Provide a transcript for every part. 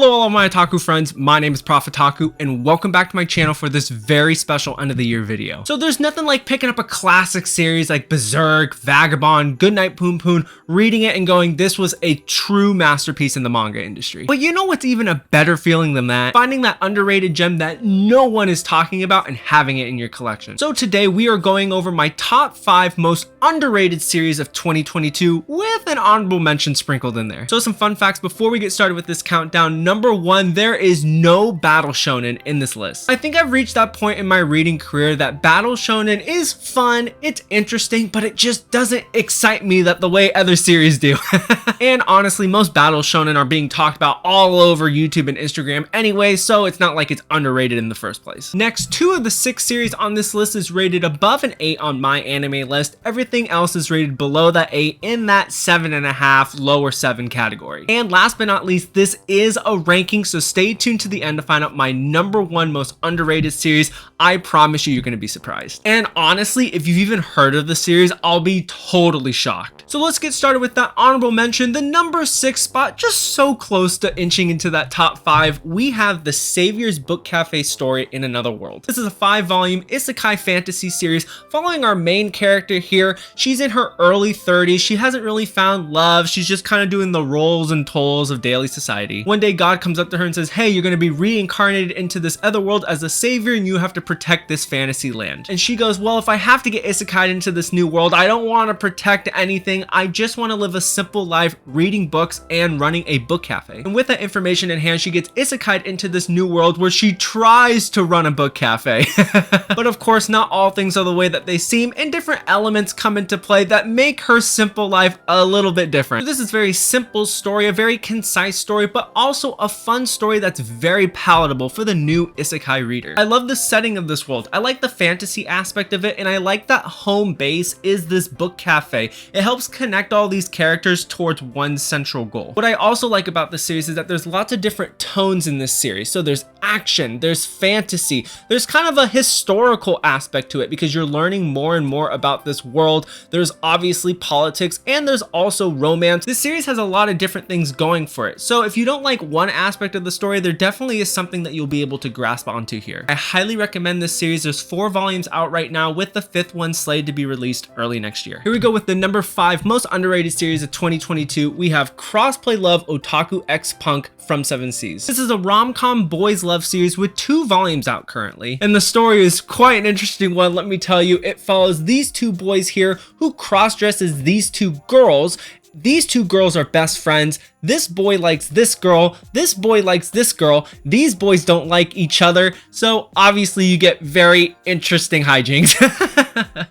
Hello all of my otaku friends, my name is Profitaku and welcome back to my channel for this very special end of the year video. So there's nothing like picking up a classic series like Berserk, Vagabond, Goodnight Poon Poon, reading it and going, this was a true masterpiece in the manga industry. But you know what's even a better feeling than that? Finding that underrated gem that no one is talking about and having it in your collection. So today we are going over my top 5 most underrated series of 2022 with an honorable mention sprinkled in there. So some fun facts before we get started with this countdown. Number 1, there is no battle shonen in this list. I think I've reached that point in my reading career that battle shonen is fun, it's interesting, but it just doesn't excite me that the way other series do. And honestly, most battle shonen are being talked about all over YouTube and Instagram anyway, so it's not like it's underrated in the first place. Next, 2 of the 6 series on this list is rated above an 8 on my anime list. Everything else is rated below that 8 in that 7.5 lower 7 category. And last but not least, this is a ranking, so stay tuned to the end to find out my number 1 most underrated series. I promise you're going to be surprised. And honestly, if you've even heard of the series, I'll be totally shocked. So let's get started with that honorable mention. The number 6 spot, just so close to inching into that top 5, we have The Savior's Book Cafe Story in Another World. This is a 5-volume isekai fantasy series following our main character here. She's in her early 30s. She hasn't really found love. She's just kind of doing the rolls and tolls of daily society. One day God comes up to her and says, hey, you're going to be reincarnated into this other world as a savior and you have to protect this fantasy land. And she goes, well, if I have to get isekai'd into this new world, I don't want to protect anything. I just want to live a simple life reading books and running a book cafe. And with that information in hand, she gets isekai'd into this new world where she tries to run a book cafe. But of course, not all things are the way that they seem, and different elements come into play that make her simple life a little bit different. So this is a very simple story, a very concise story, but also a fun story that's very palatable for the new isekai reader. I love the setting of this world. I like the fantasy aspect of it, and I like that home base is this book cafe. It helps connect all these characters towards one central goal. What I also like about the series is that there's lots of different tones in this series. So there's action, there's fantasy, there's kind of a historical aspect to it because you're learning more and more about this world. There's obviously politics and there's also romance. This series has a lot of different things going for it. So if you don't like one aspect of the story, there definitely is something that you'll be able to grasp onto here. I highly recommend this series. There's 4 volumes out right now with the 5th one slated to be released early next year. Here we go with the number 5 most underrated series of 2022. We have Crossplay Love Otaku X Punk from 7 Seas. This is a rom-com boys love series with 2 volumes out currently. And the story is quite an interesting one, let me tell you. It follows these 2 boys here who cross-dress as these 2 girls. These 2 girls are best friends. This boy likes this girl. This boy likes this girl. These boys don't like each other. So obviously you get very interesting hijinks.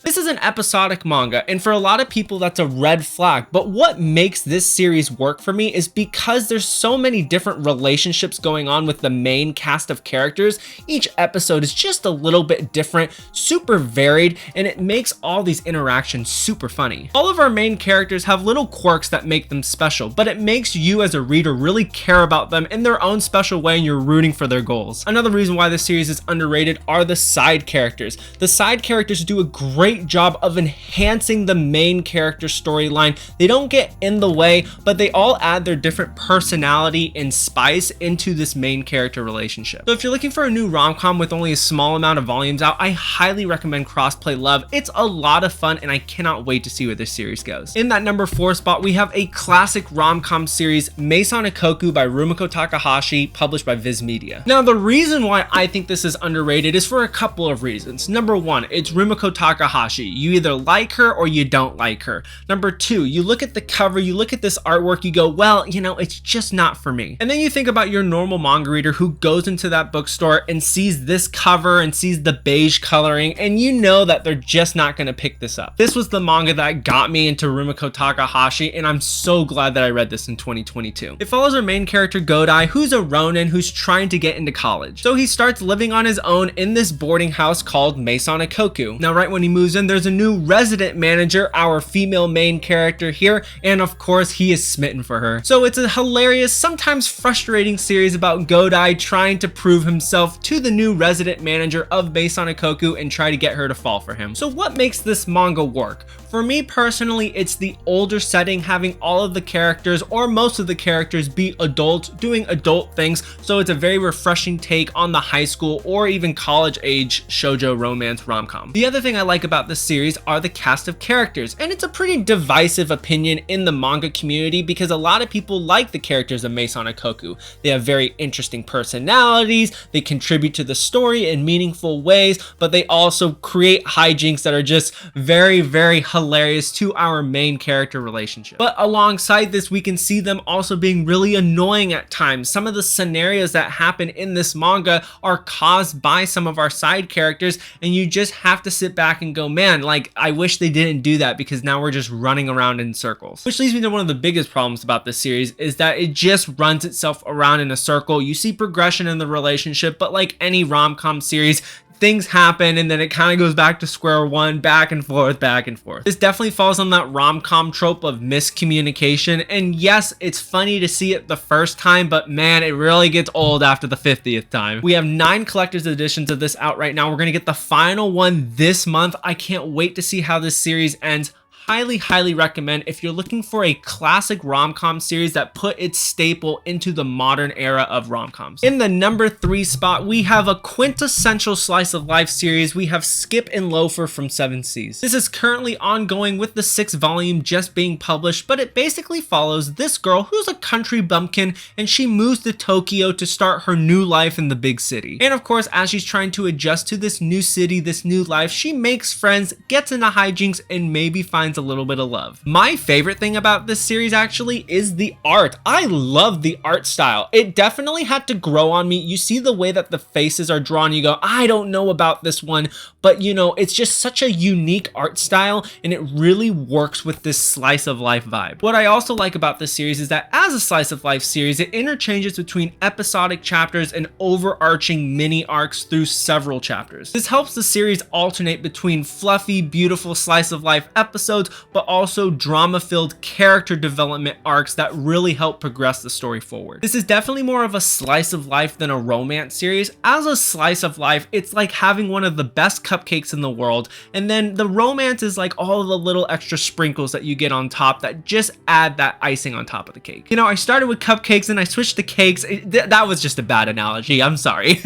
This is an episodic manga, and for a lot of people that's a red flag, but what makes this series work for me is because there's so many different relationships going on with the main cast of characters. Each episode is just a little bit different, super varied, and it makes all these interactions super funny. All of our main characters have little quirks that make them special, but it makes you as a reader really care about them in their own special way and you're rooting for their goals. Another reason why this series is underrated are the side characters. The side characters do a great job of enhancing the main character storyline. They don't get in the way, but they all add their different personality and spice into this main character relationship. So if you're looking for a new rom-com with only a small amount of volumes out, I highly recommend Crossplay Love. It's a lot of fun and I cannot wait to see where this series goes. In that number 4 spot, we have a classic rom-com series, Meison Ikoku by Rumiko Takahashi, published by Viz Media. Now, the reason why I think this is underrated is for a couple of reasons. Number 1, it's Rumiko Takahashi. You either like her or you don't like her. Number 2, you look at the cover, you look at this artwork, you go, well, you know, it's just not for me. And then you think about your normal manga reader who goes into that bookstore and sees this cover and sees the beige coloring, and you know that they're just not going to pick this up. This was the manga that got me into Rumiko Takahashi, and I'm so glad that I read this in 2022. It follows our main character Godai, who's a ronin who's trying to get into college. So he starts living on his own in this boarding house called Meison Ikoku. Now, right when when he moves in, there's a new resident manager, our female main character here, and of course he is smitten for her. So it's a hilarious, sometimes frustrating series about Godai trying to prove himself to the new resident manager of Base Koku and try to get her to fall for him. So what makes this manga work? For me personally, it's the older setting, having all of the characters or most of the characters be adults doing adult things, so it's a very refreshing take on the high school or even college age shoujo romance rom-com. The other thing I like about this series are the cast of characters, and it's a pretty divisive opinion in the manga community because a lot of people like the characters of Mace Koku. They have very interesting personalities, they contribute to the story in meaningful ways, but they also create hijinks that are just very, very hilarious to our main character relationship. But alongside this, we can see them also being really annoying at times. Some of the scenarios that happen in this manga are caused by some of our side characters, and you just have to sit back and go, man, like, I wish they didn't do that because now we're just running around in circles. Which leads me to one of the biggest problems about this series is that it just runs itself around in a circle. You see progression in the relationship, but like any rom-com series, things happen and then it kind of goes back to square one, back and forth, back and forth. This definitely falls on that rom-com trope of miscommunication, and yes, it's funny to see it the first time, but man, it really gets old after the 50th time. We have 9 collector's editions of this out right now. We're gonna get the final one this month. I can't wait to see how this series ends. Highly recommend if you're looking for a classic rom-com series that put its staple into the modern era of rom-coms. In the number 3 spot, we have a quintessential slice of life series. We have Skip and Loafer from 7 Seas. This is currently ongoing with the 6th volume just being published, but it basically follows this girl who's a country bumpkin and she moves to Tokyo to start her new life in the big city. And of course, as she's trying to adjust to this new city, this new life, she makes friends, gets into hijinks, and maybe finds a little bit of love. My favorite thing about this series actually is the art. I love the art style. It definitely had to grow on me. You see the way that the faces are drawn, you go, I don't know about this one, but you know, it's just such a unique art style and it really works with this slice of life vibe. What I also like about this series is that as a slice of life series, it interchanges between episodic chapters and overarching mini arcs through several chapters. This helps the series alternate between fluffy, beautiful slice of life episodes, but also drama-filled character development arcs that really help progress the story forward. This is definitely more of a slice of life than a romance series. As a slice of life, it's like having one of the best cupcakes in the world, and then the romance is like all the little extra sprinkles that you get on top that just add that icing on top of the cake. You know, I started with cupcakes and I switched to cakes. That was just a bad analogy, I'm sorry.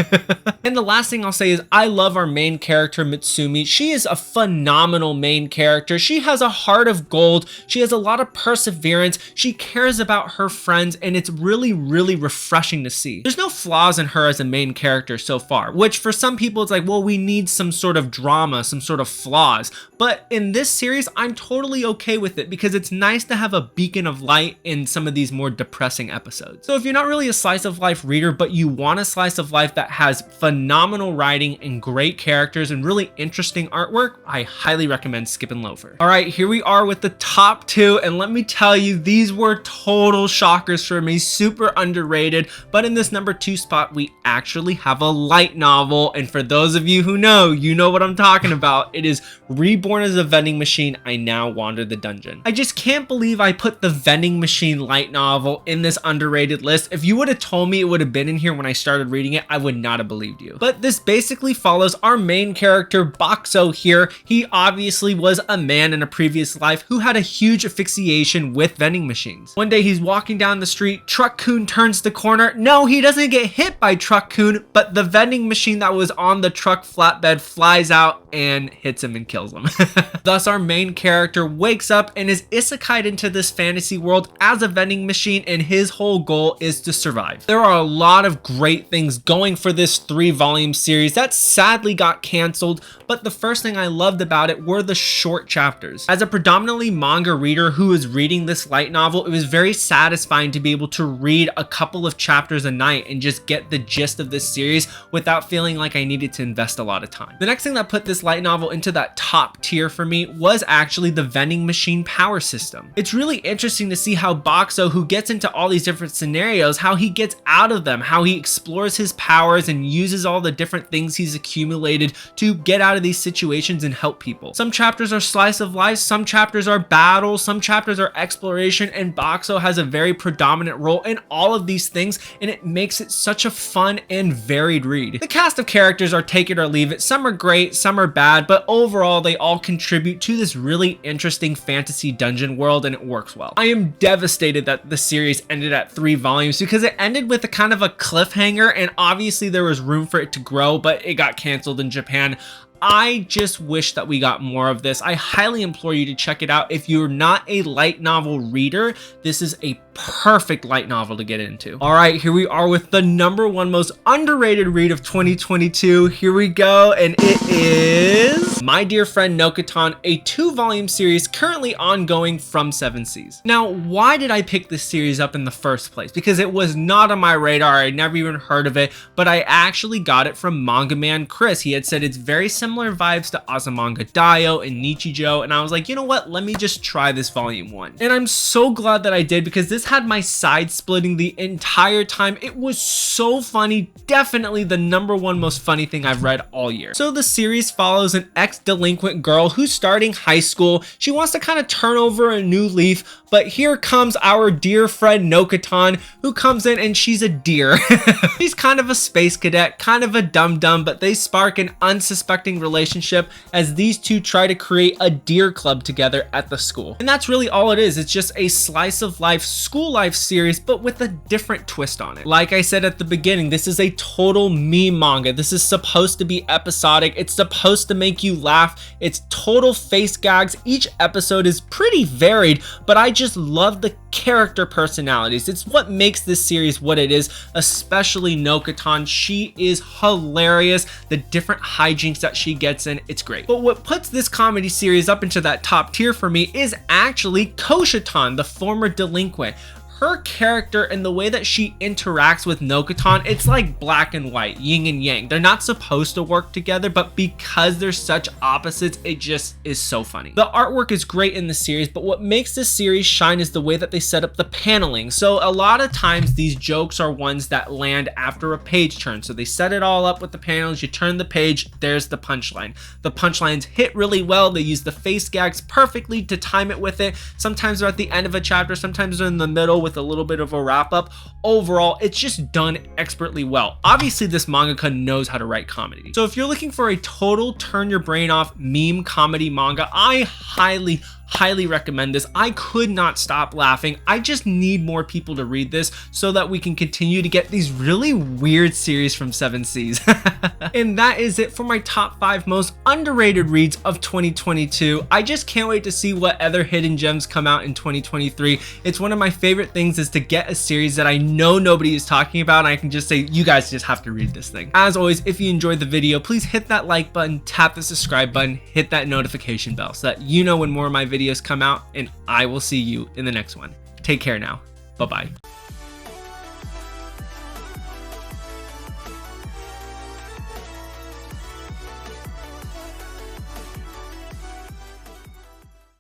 And the last thing I'll say is I love our main character, Mitsumi. She is a phenomenal main character. She has a heart of gold. She has a lot of perseverance. She cares about her friends, and it's really refreshing to see. There's no flaws in her as a main character so far, which for some people it's like, well, we need some sort of drama, some sort of flaws. But in this series, I'm totally okay with it because it's nice to have a beacon of light in some of these more depressing episodes. So if you're not really a slice of life reader, but you want a slice of life that has phenomenal writing and great characters and really interesting artwork, I highly recommend Skip and Loafer. All right, here we are with the top 2, and let me tell you, these were total shockers for me, super underrated. But in this number 2 spot, we actually have a light novel, and for those of you who know, you know what I'm talking about. It is Reborn as a Vending Machine, I Now Wander the Dungeon. I just can't believe I put the Vending Machine light novel in this underrated list. If you would have told me it would have been in here when I started reading it, I would not have believed you. But this basically follows our main character, Boxo here. He obviously was a man in a previous life who had a huge asphyxiation with vending machines. One day he's walking down the street, Truck-kun turns the corner. No, he doesn't get hit by Truck-kun, but the vending machine that was on the truck flatbed flies out and hits him and kills him. Thus, our main character wakes up and is isekai'd into this fantasy world as a vending machine, and his whole goal is to survive. There are a lot of great things going for this 3-volume series that sadly got canceled, but the first thing I loved about it were the short chapters. As As a predominantly manga reader who was reading this light novel, it was very satisfying to be able to read a couple of chapters a night and just get the gist of this series without feeling like I needed to invest a lot of time. The next thing that put this light novel into that top tier for me was actually the vending machine power system. It's really interesting to see how Boxo, who gets into all these different scenarios, how he gets out of them, how he explores his powers and uses all the different things he's accumulated to get out of these situations and help people. Some chapters are slice of life, some chapters are battles, some chapters are exploration, and Boxo has a very predominant role in all of these things, and it makes it such a fun and varied read. The cast of characters are take it or leave it. Some are great, some are bad, but overall they all contribute to this really interesting fantasy dungeon world, and it works well. I am devastated that the series ended at 3 volumes because it ended with a kind of a cliffhanger, and obviously there was room for it to grow, but it got canceled in Japan. I just wish that we got more of this. I highly implore you to check it out. If you're not a light novel reader, this is a perfect light novel to get into. All right, here we are with the #1 most underrated read of 2022. Here we go, and it is My Dear Friend Nokotan, a 2-volume series currently ongoing from 7 Seas. Now, why did I pick this series up in the first place? Because it was not on my radar. I never even heard of it, but I actually got it from Manga Man Chris. He had said it's very similar vibes to Azumanga Daioh and Nichijou, and I was like, you know what? Let me just try this volume 1. And I'm so glad that I did, because this had my side splitting the entire time. It was so funny. Definitely the #1 most funny thing I've read all year. So the series follows an ex-delinquent girl who's starting high school. She wants to kind of turn over a new leaf, but here comes our dear friend Nokotan, who comes in and she's a deer. She's kind of a space cadet, kind of a dum-dum, but they spark an unsuspecting relationship as these two try to create a deer club together at the school. And that's really all it is. It's just a slice of life, school life series, but with a different twist on it. Like I said at the beginning, this is a total meme manga. This is supposed to be episodic. It's supposed to make you laugh. It's total face gags. Each episode is pretty varied, but I just love the character personalities. It's what makes this series what it is, especially Nokotan. She is hilarious. The different hijinks that she gets in, it's great. But what puts this comedy series up into that top tier for me is actually Koshatan, the former delinquent. Her character and the way that she interacts with Nokotan, it's like black and white, yin and yang. They're not supposed to work together, but because they're such opposites, it just is so funny. The artwork is great in the series, but what makes this series shine is the way that they set up the paneling. So a lot of times these jokes are ones that land after a page turn. So they set it all up with the panels, you turn the page, there's the punchline. The punchlines hit really well. They use the face gags perfectly to time it with it. Sometimes they're at the end of a chapter, sometimes they're in the middle with a little bit of a wrap up. Overall, it's just done expertly well. Obviously, this mangaka knows how to write comedy. So if you're looking for a total turn your brain off meme comedy manga, I highly recommend this. I could not stop laughing. I just need more people to read this so that we can continue to get these really weird series from 7 Seas. And that is it for my top 5 most underrated reads of 2022. I just can't wait to see what other hidden gems come out in 2023. It's one of my favorite things is to get a series that I know nobody is talking about, and I can just say, you guys just have to read this thing. As always, if you enjoyed the video, please hit that like button, tap the subscribe button, hit that notification bell so that you know when more of my videos come out, and I will see you in the next one. Take care now. Bye-bye.